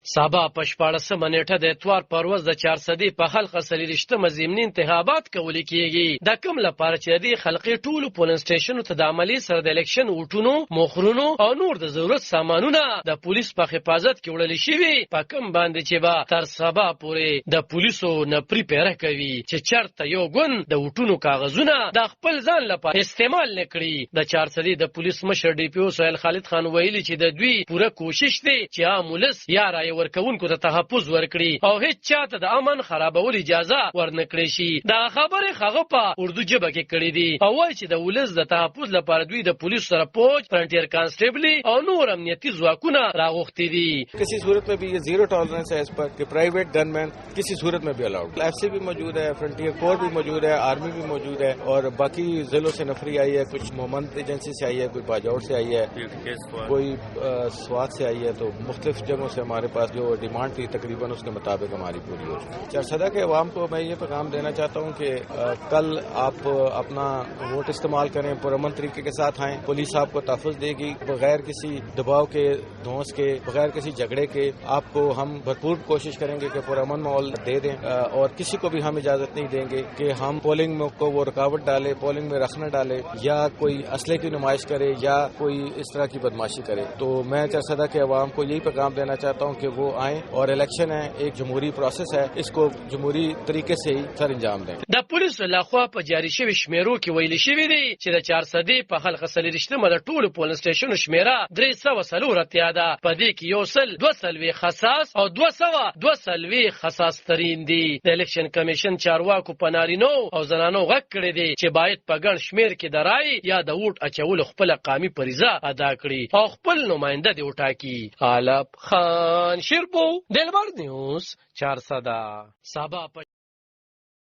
سبا په 14مه نیټه د اتوار پر ورځ د 400 په خلق سلیریشتمه ضمني انتخابات کول کیږي. د کوم لپاره چې د خلقي ټولو پولینګ سټیشنونو ته د عملی سره د الیکشن وټونو، مخرونو او نور د ضرورت سامانونه د پولیس په حفاظت کې وړل شوي، په کوم باندې چې با تر سبا پورې د پولیسو نه پریپیره کوي چې چرته یو ګوند د وټونو کاغذونه د خپل ځان لپاره استعمال نکړي. د 400 د پولیس مشر ډي پی او سهیل خالد خان ویلي چې د دوی پوره کوشش دی چې عام ولس یا رای ورکوونکو ته تحفظ ورکړي او هیڅ چاته د امن خرابول اجازه ورنکړي شي. دا خبره هغه په اردو ژبه کې کړې دي او وایي چې د ولس د تحفظ لپاره دوی د پولیس سره پوج، فرنټیر کانسټیبل او نور امنیتي ځواکونه راغوښتي دي. किसी सूरत में भी ये जीरो टॉलरेंस है इस पर कि प्राइवेट गनमैन किसी सूरत में भी अलाउड। एफसी भी मौजूद है, फ्रंटियर कोर भी मौजूद है, आर्मी भी मौजूद है और बाकी जिलों से नफरी आई है, कुछ मोहम्मद एजेंसी से आई है, कोई बाजौर से आई है, कोई स्वात से आई है। तो मुख्तलिफ जगहों से हमारे पास जो डिमांड थी तकरीबन उसके मुताबिक हमारी पूरी हो चुकी है। चारसदा के अवाम को मैं ये पैगाम देना चाहता हूँ कि कल आप अपना वोट इस्तेमाल करें, पुरअमन तरीके के साथ आएं। पुलिस आपको तहफ़्फ़ुज़ देगी बगैर किसी दबाव के, धौंस के, बगैर किसी झगड़े के। आपको हम भरपूर कोशिश करेंगे कि पुरअमन माहौल दे दें और किसी को भी हम इजाजत नहीं देंगे कि हम पोलिंग को वो रुकावट डाले, पोलिंग में रखना डाले या कोई असले की नुमाइश करे या कोई इस तरह की बदमाशी करे। तो मैं चारसदा के अवाम को यही पैगाम देना चाहता हूँ कि वो आएं और इलेक्शन है, एक जमहूरी प्रोसेस है, इसको जमहूरी तरीके से ही सर अंजाम दें. د پولیسو لخوا په جاري شوی شمیرو کې ویل شوی دی چې د 400 په خلق سلیریشتمه د ټولو پولینګ سټیشنونو شمیره 340 اتیا ده. په دې کې یو سل 200 خاص او 200 خاص ترين دي. د الیکشن کمیشن چارواکو په نارینو او زنانو غږ کړی دی چې باید په ګڼ شمیر کې د رای یا د ووټ اچولو خپل قامي فریضه ادا کړي او خپل نماینده دی وټاکي. عالب خان شیرپو، دلبر نیوز، 400 سبا.